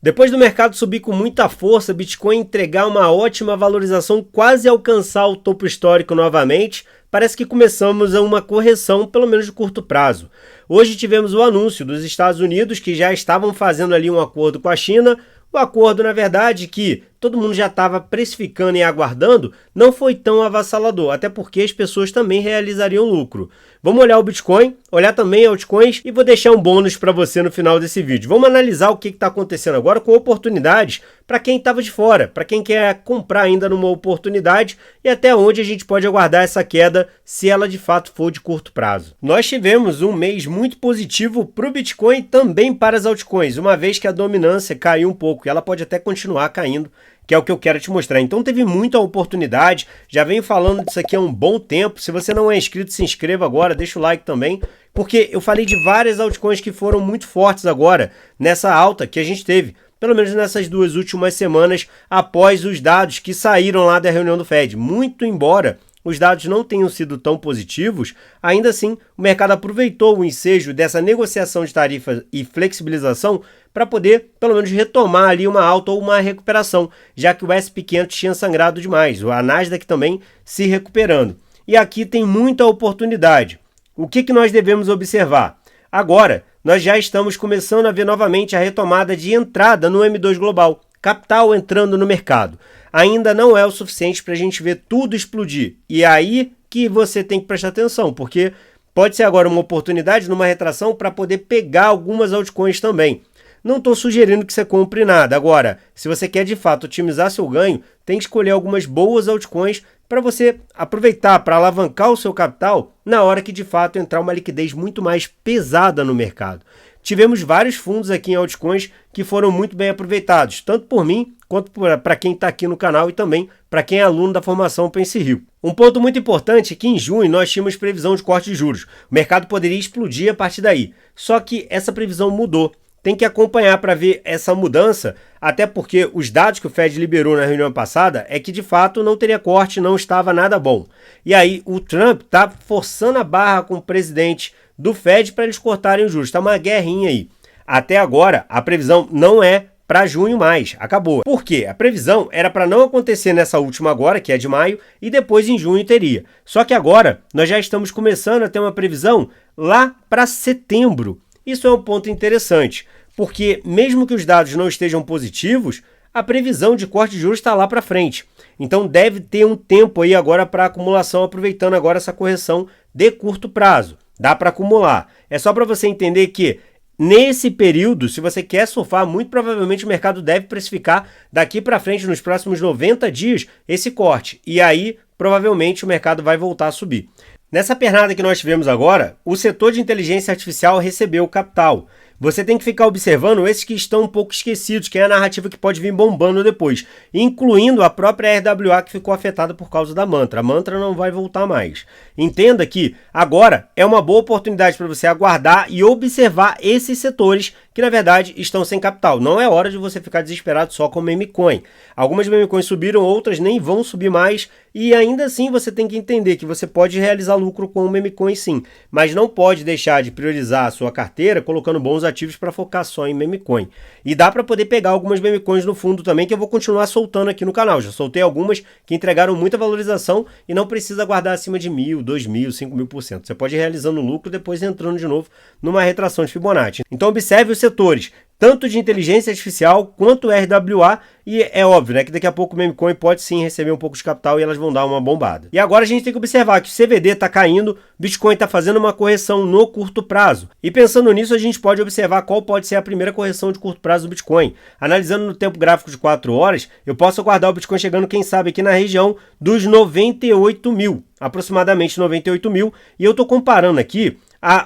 Depois do mercado subir com muita força, Bitcoin entregar uma ótima valorização, quase alcançar o topo histórico novamente, parece que começamos a uma correção, pelo menos de curto prazo. Hoje tivemos o anúncio dos Estados Unidos que já estavam fazendo ali um acordo com a China. O acordo, na verdade, que todo mundo já estava precificando e aguardando, não foi tão avassalador, até porque as pessoas também realizariam lucro. Vamos olhar o Bitcoin, olhar também altcoins e vou deixar um bônus para você no final desse vídeo. Vamos analisar o que está acontecendo agora com oportunidades para quem estava de fora, para quem quer comprar ainda numa oportunidade e até onde a gente pode aguardar essa queda se ela de fato for de curto prazo. Nós tivemos um mês muito positivo para o Bitcoin e também para as altcoins, uma vez que a dominância caiu um pouco e ela pode até continuar caindo, que é o que eu quero te mostrar. Então teve muita oportunidade, já venho falando disso aqui há um bom tempo. Se você não é inscrito, se inscreva agora, deixa o like também, porque eu falei de várias altcoins que foram muito fortes agora, nessa alta que a gente teve, pelo menos nessas duas últimas semanas, após os dados que saíram lá da reunião do Fed. Muito embora os dados não tenham sido tão positivos, ainda assim o mercado aproveitou o ensejo dessa negociação de tarifas e flexibilização para poder, pelo menos, retomar ali uma alta ou uma recuperação, já que o S&P 500 tinha sangrado demais, a Nasdaq também se recuperando. E aqui tem muita oportunidade. O que nós devemos observar? Agora, nós já estamos começando a ver novamente a retomada de entrada no M2 Global, capital entrando no mercado. Ainda não é o suficiente para a gente ver tudo explodir. E é aí que você tem que prestar atenção, porque pode ser agora uma oportunidade numa retração para poder pegar algumas altcoins também. Não estou sugerindo que você compre nada. Agora, se você quer de fato otimizar seu ganho, tem que escolher algumas boas altcoins para você aproveitar, para alavancar o seu capital na hora que de fato entrar uma liquidez muito mais pesada no mercado. Tivemos vários fundos aqui em altcoins que foram muito bem aproveitados, tanto por mim quanto para quem está aqui no canal e também para quem é aluno da formação Pense Rico. Um ponto muito importante é que em junho nós tínhamos previsão de corte de juros. O mercado poderia explodir a partir daí, só que essa previsão mudou. Tem que acompanhar para ver essa mudança, até porque os dados que o Fed liberou na reunião passada é que de fato não teria corte, não estava nada bom. E aí o Trump está forçando a barra com o presidente do Fed para eles cortarem os juros. Está uma guerrinha aí. Até agora a previsão não é para junho mais, acabou. Por quê? A previsão era para não acontecer nessa última agora, que é de maio, e depois em junho teria. Só que agora nós já estamos começando a ter uma previsão lá para setembro. Isso é um ponto interessante, porque mesmo que os dados não estejam positivos, a previsão de corte de juros está lá para frente. Então deve ter um tempo aí agora para acumulação, aproveitando agora essa correção de curto prazo. Dá para acumular. É só para você entender que nesse período, se você quer surfar, muito provavelmente o mercado deve precificar daqui para frente, nos próximos 90 dias, esse corte. E aí, provavelmente, o mercado vai voltar a subir. Nessa pernada que nós tivemos agora, o setor de inteligência artificial recebeu capital. Você tem que ficar observando esses que estão um pouco esquecidos, que é a narrativa que pode vir bombando depois, incluindo a própria RWA que ficou afetada por causa da Mantra. A Mantra não vai voltar mais. Entenda que agora é uma boa oportunidade para você aguardar e observar esses setores que na verdade estão sem capital. Não é hora de você ficar desesperado só com meme coin. Algumas meme coins subiram, outras nem vão subir mais e ainda assim você tem que entender que você pode realizar lucro com o meme coin sim, mas não pode deixar de priorizar a sua carteira colocando bons ativos para focar só em meme coin. E dá para poder pegar algumas meme coins no fundo também que eu vou continuar soltando aqui no canal. Já soltei algumas que entregaram muita valorização e não precisa guardar acima de 1.000, 2.000, 5.000%. Você pode ir realizando lucro depois entrando de novo numa retração de Fibonacci. Então observe os setores, tanto de inteligência artificial quanto RWA, e é óbvio, né, que daqui a pouco o memecoin pode sim receber um pouco de capital e elas vão dar uma bombada. E agora a gente tem que observar que o CVD está caindo, Bitcoin está fazendo uma correção no curto prazo. E pensando nisso, a gente pode observar qual pode ser a primeira correção de curto prazo do Bitcoin. Analisando no tempo gráfico de 4 horas, eu posso aguardar o Bitcoin chegando, quem sabe, aqui na região dos 98 mil, aproximadamente 98 mil, e eu estou comparando aqui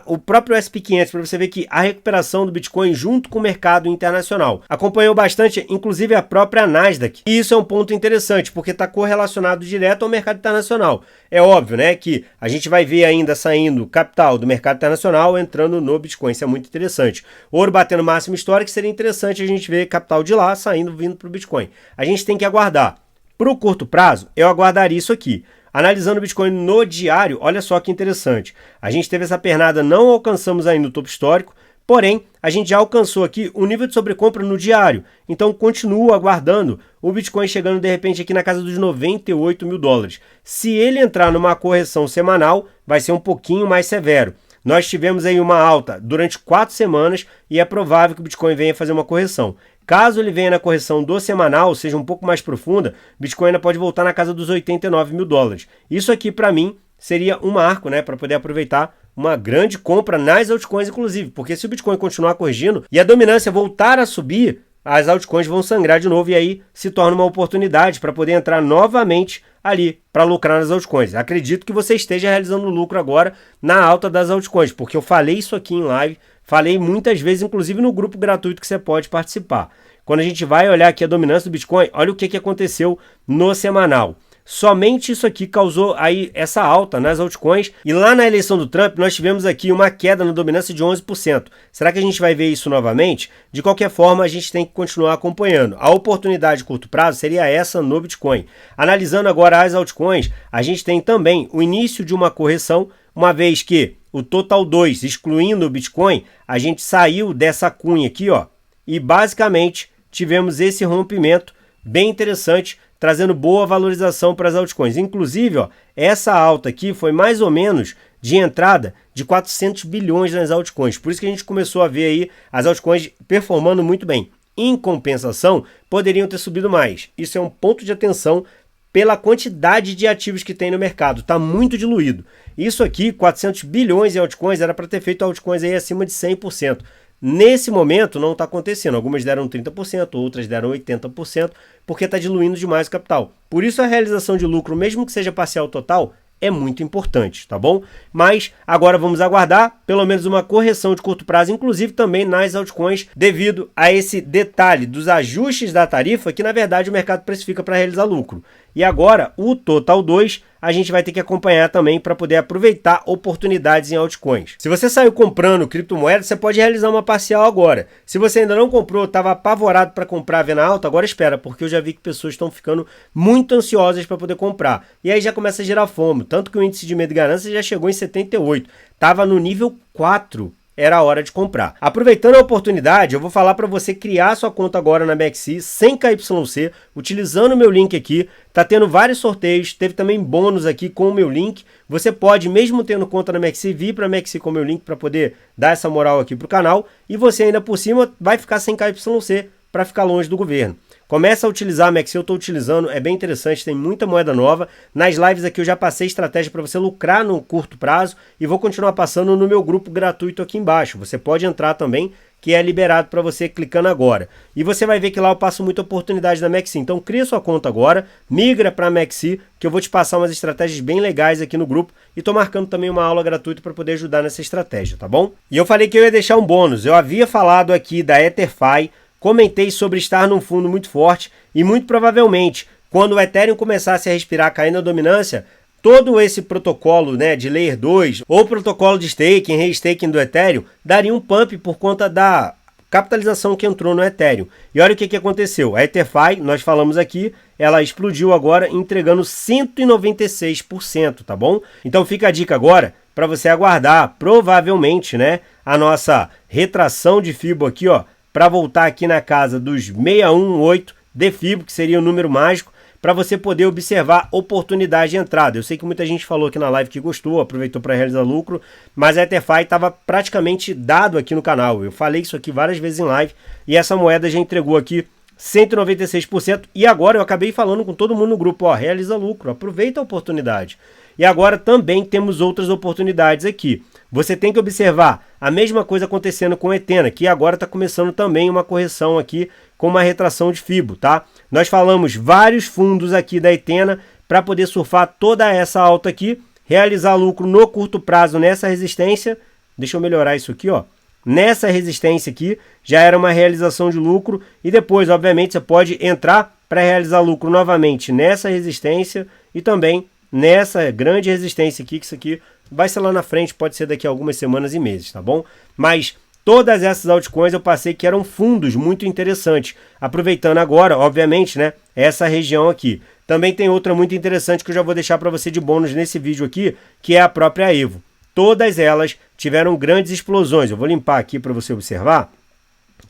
o próprio S&P 500 para você ver que a recuperação do Bitcoin junto com o mercado internacional acompanhou bastante, inclusive a própria Nasdaq. E isso é um ponto interessante, porque está correlacionado direto ao mercado internacional. É óbvio, né, que a gente vai ver ainda saindo capital do mercado internacional entrando no Bitcoin. Isso é muito interessante. Ouro batendo máximo histórico, seria interessante a gente ver capital de lá saindo, vindo para o Bitcoin. A gente tem que aguardar. Para o curto prazo, eu aguardaria isso aqui. Analisando o Bitcoin no diário, olha só que interessante. A gente teve essa pernada, não alcançamos ainda o topo histórico, Porém, a gente já alcançou aqui o nível de sobrecompra no diário, então continuo aguardando o Bitcoin chegando de repente aqui na casa dos 98 mil dólares. Se ele entrar numa correção semanal, vai ser um pouquinho mais severo. Nós tivemos aí uma alta durante 4 semanas e é provável que o Bitcoin venha fazer uma correção. Caso ele venha na correção do semanal, seja um pouco mais profunda, Bitcoin ainda pode voltar na casa dos 89 mil dólares. Isso aqui para mim seria um marco, né, para poder aproveitar uma grande compra nas altcoins, inclusive, porque se o Bitcoin continuar corrigindo e a dominância voltar a subir, as altcoins vão sangrar de novo e aí se torna uma oportunidade para poder entrar novamente ali para lucrar nas altcoins. Acredito que você esteja realizando lucro agora na alta das altcoins, porque eu falei isso aqui em live, falei muitas vezes, inclusive no grupo gratuito que você pode participar. Quando a gente vai olhar aqui a dominância do Bitcoin, olha o que aconteceu no semanal. Somente isso aqui causou aí essa alta nas altcoins e lá na eleição do Trump nós tivemos aqui uma queda na dominância de 11%. Será que a gente vai ver isso novamente? De qualquer forma, a gente tem que continuar acompanhando. A oportunidade de curto prazo seria essa no Bitcoin. Analisando agora as altcoins, a gente tem também o início de uma correção, uma vez que o Total 2, excluindo o Bitcoin, a gente saiu dessa cunha aqui, ó, e basicamente tivemos esse rompimento bem interessante, trazendo boa valorização para as altcoins. Inclusive, ó, essa alta aqui foi mais ou menos de entrada de 400 bilhões nas altcoins. Por isso que a gente começou a ver aí as altcoins performando muito bem. Em compensação, poderiam ter subido mais. Isso é um ponto de atenção pela quantidade de ativos que tem no mercado. Está muito diluído. Isso aqui, 400 bilhões em altcoins, era para ter feito altcoins aí acima de 100%. Nesse momento não está acontecendo, algumas deram 30%, outras deram 80%, porque está diluindo demais o capital. Por isso a realização de lucro, mesmo que seja parcial total, é muito importante, tá bom? Mas agora vamos aguardar pelo menos uma correção de curto prazo, inclusive também nas altcoins, devido a esse detalhe dos ajustes da tarifa que na verdade o mercado precifica para realizar lucro. E agora o Total 2 a gente vai ter que acompanhar também para poder aproveitar oportunidades em altcoins. Se você saiu comprando criptomoedas, você pode realizar uma parcial agora. Se você ainda não comprou, estava apavorado para comprar vendo alta, agora espera, porque eu já vi que pessoas estão ficando muito ansiosas para poder comprar. E aí já começa a gerar FOMO, tanto que o índice de medo e ganância já chegou em 78, estava no nível 4. Era a hora de comprar. Aproveitando a oportunidade, eu vou falar para você criar sua conta agora na MXC sem KYC, utilizando o meu link aqui. Tá tendo vários sorteios, teve também bônus aqui com o meu link. Você pode, mesmo tendo conta na MXC, vir para a MXC com o meu link para poder dar essa moral aqui pro canal. E você ainda por cima vai ficar sem KYC para ficar longe do governo. Começa a utilizar a MXC, eu estou utilizando, é bem interessante, tem muita moeda nova. Nas lives aqui eu já passei estratégia para você lucrar no curto prazo e vou continuar passando no meu grupo gratuito aqui embaixo. Você pode entrar também, que é liberado para você clicando agora. E você vai ver que lá eu passo muita oportunidade na MXC. Então cria sua conta agora, migra para a MXC, que eu vou te passar umas estratégias bem legais aqui no grupo e estou marcando também uma aula gratuita para poder ajudar nessa estratégia, tá bom? E eu falei que eu ia deixar um bônus, eu havia falado aqui da EtherFi, comentei sobre estar num fundo muito forte e muito provavelmente, quando o Ethereum começasse a respirar caindo a dominância, todo esse protocolo, né, de Layer 2 ou protocolo de staking, restaking do Ethereum, daria um pump por conta da capitalização que entrou no Ethereum. E olha o que aconteceu. A EtherFi, nós falamos aqui, ela explodiu agora entregando 196%, tá bom? Então fica a dica agora para você aguardar, provavelmente, né, a nossa retração de FIBO aqui, ó, para voltar aqui na casa dos 618 de FIBO, que seria o número mágico, para você poder observar oportunidade de entrada. Eu sei que muita gente falou aqui na live que gostou, aproveitou para realizar lucro, mas a EtherFi estava praticamente dado aqui no canal. Eu falei isso aqui várias vezes em live e essa moeda já entregou aqui 196%. E agora eu acabei falando com todo mundo no grupo, ó, realiza lucro, aproveita a oportunidade. E agora também temos outras oportunidades aqui. Você tem que observar a mesma coisa acontecendo com a Ethena, que agora está começando também uma correção aqui com uma retração de FIBO, tá? Nós falamos vários fundos aqui da Ethena para poder surfar toda essa alta aqui, realizar lucro no curto prazo nessa resistência. Deixa eu melhorar isso aqui, ó. Nessa resistência aqui já era uma realização de lucro e depois, obviamente, você pode entrar para realizar lucro novamente nessa resistência e também nessa grande resistência aqui, que isso aqui vai ser lá na frente, pode ser daqui a algumas semanas e meses, tá bom? Mas todas essas altcoins eu passei que eram fundos muito interessantes. Aproveitando agora, obviamente, né, essa região aqui. Também tem outra muito interessante que eu já vou deixar para você de bônus nesse vídeo aqui, que é a própria Evo. Todas elas tiveram grandes explosões. Eu vou limpar aqui para você observar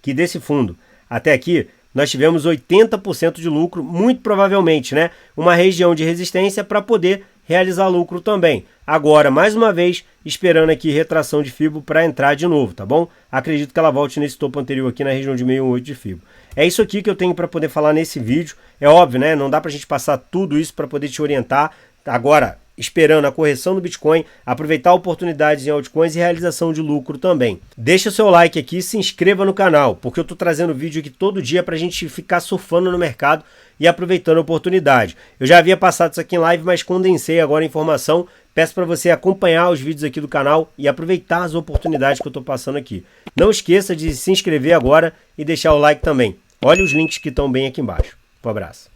que desse fundo até aqui nós tivemos 80% de lucro, muito provavelmente, né? Uma região de resistência para poder realizar lucro também. Agora, mais uma vez, esperando aqui retração de Fibo para entrar de novo, tá bom? Acredito que ela volte nesse topo anterior aqui na região de 618 de Fibo. É isso aqui que eu tenho para poder falar nesse vídeo. É óbvio, né? Não dá para a gente passar tudo isso para poder te orientar. Agora, esperando a correção do Bitcoin, aproveitar oportunidades em altcoins e realização de lucro também. Deixa o seu like aqui e se inscreva no canal, porque eu estou trazendo vídeo aqui todo dia para a gente ficar surfando no mercado e aproveitando a oportunidade. Eu já havia passado isso aqui em live, mas condensei agora a informação. Peço para você acompanhar os vídeos aqui do canal e aproveitar as oportunidades que eu estou passando aqui. Não esqueça de se inscrever agora e deixar o like também. Olha os links que estão bem aqui embaixo. Um abraço.